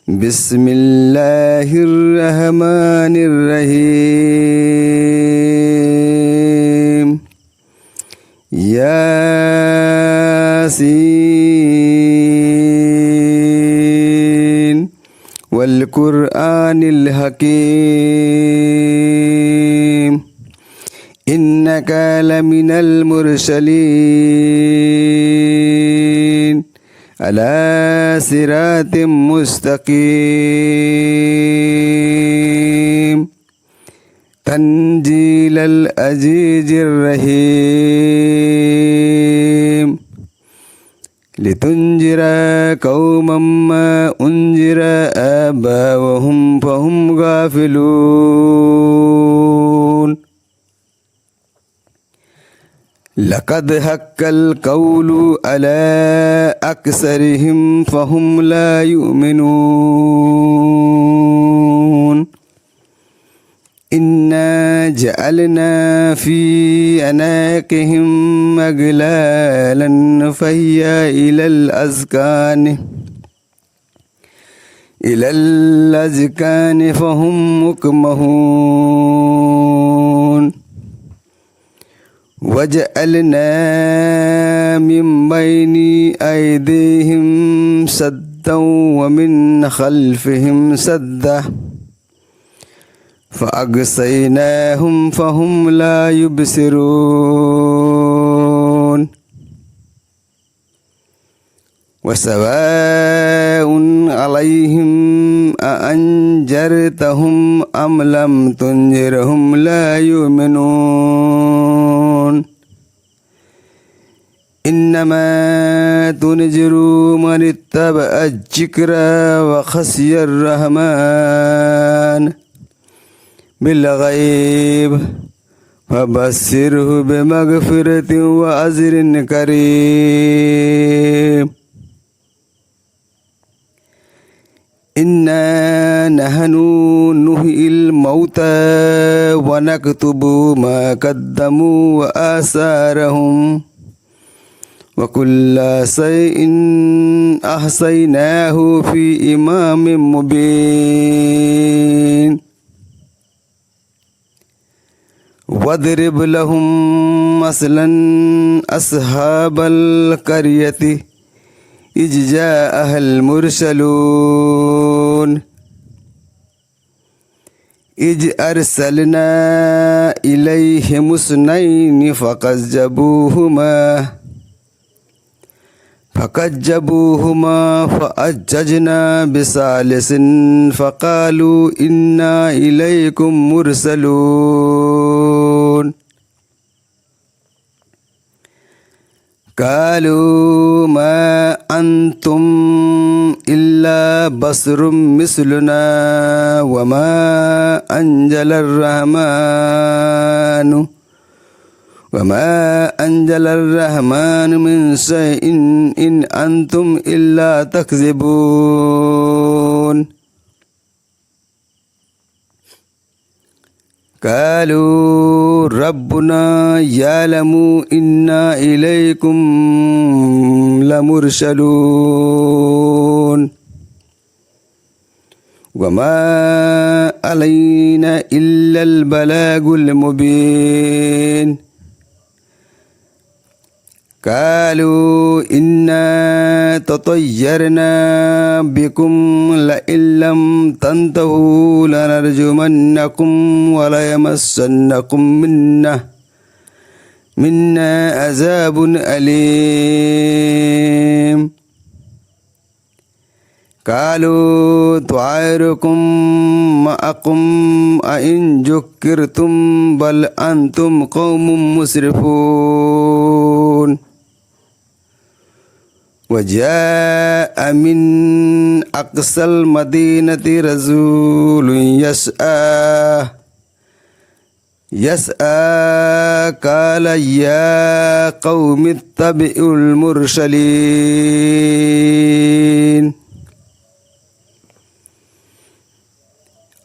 بسم الله الرحمن الرحيم ياسين والقرآن الحكيم إنك لمن المرسلين على صراط مستقيم تنزيل العزيز الرحيم لتنذر قوما ما أنذر آباؤهم فهم غافلون لقد حق القول على أكثرهم فهم لا يؤمنون إنا جعلنا في أعناقهم أغلالا فهي إلى الأذقان فهم مقمحون وجعلنا من بين أيديهم سدا ومن خلفهم سدا فأغشيناهم فهم لا يبصرون وسواء عليهم أأنذرتهم أم لم تنذرهم لا يؤمنون إنما تنذر من اتبع الذكر وخشي الرحمن بالغيب فبشره بمغفرة وأجر كريم إنا نحن نحيي الموتى ونكتب ما قدموا وآثارهم وكل شيء أحصيناه في إمام مبين واضرب لهم مثلا أصحاب القرية إذ جاءها المرسلون إذ أرسلنا إليهم اثنين فكذبوهما فأججنا بثالث فقالوا إنا إليكم مرسلون قالوا ما أنتم إلا بشر مثلنا وما أنزل الرحمن من شيء إن أنتم إلا تكذبون قالوا ربنا يعلم إنا إليكم لمرسلون وما علينا إلا البلاغ المبين قالوا إنا تطيرنا بكم لئن لم تنتهوا لنرجمنكم وليمسنكم منا عذاب أليم قالوا طائركم معكم أئن ذكرتم بل أنتم قوم مسرفون وجاء من أقصى المدينة رجل يسعى قال يا قوم اتبعوا المرسلين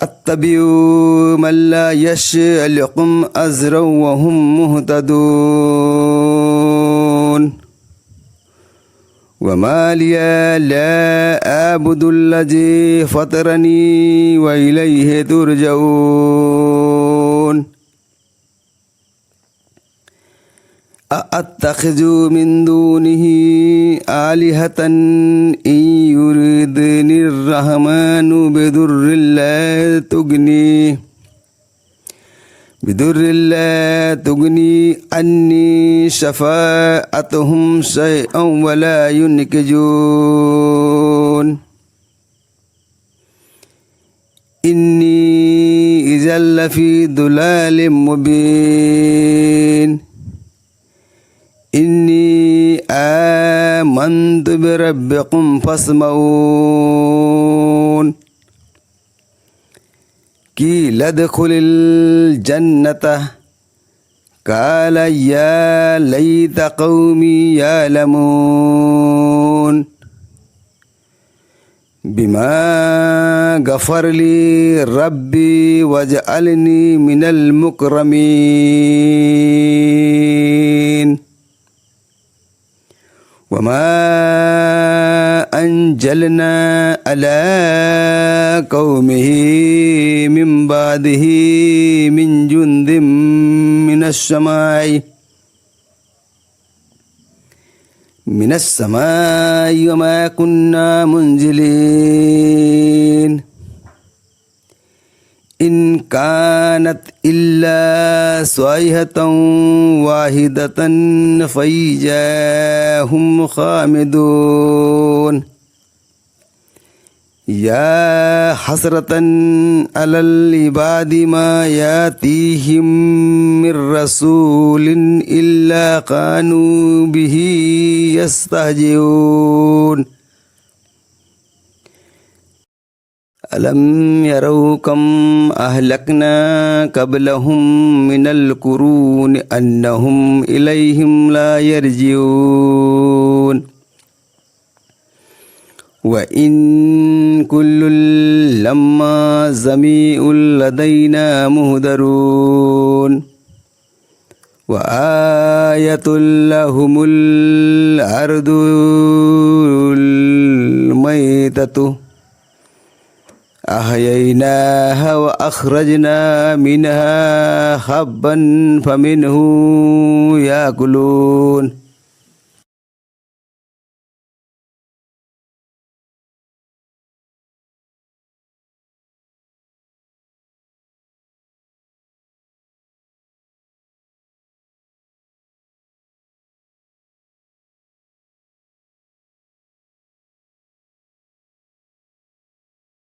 اتبعوا من لا يسألكم أجرا وهم مهتدون وما لي لا أعبد الذي فطرني وإليه ترجعون أأتخذ من دونه آلهة إن يردني الرحمن بضر لا تغني عني شفاعتهم شيئا ولا ينقذون إني إذا لفي ضلال مبين إني آمنت بربكم فاسمعون قيل ادخل الجنة قال يا ليت قومي يعلمون بما غفر لي ربي وجعلني من المكرمين وما أنزلنا على قومه من بعده من جند من السماء وما كنا منزلين إن كانت إلا صيحة واحدة فإذا هم خامدون يا حسرة على العباد ما يأتيهم من رسول إلا كانوا به يستهزئون ألم يروا كم أهلكنا قبلهم من القرون أنهم إليهم لا يرجعون وإن كل لما جميع لدينا مهدرون وآية لهم الأرض الميتة أحييناها وأخرجنا منها حبا فمنه يأكلون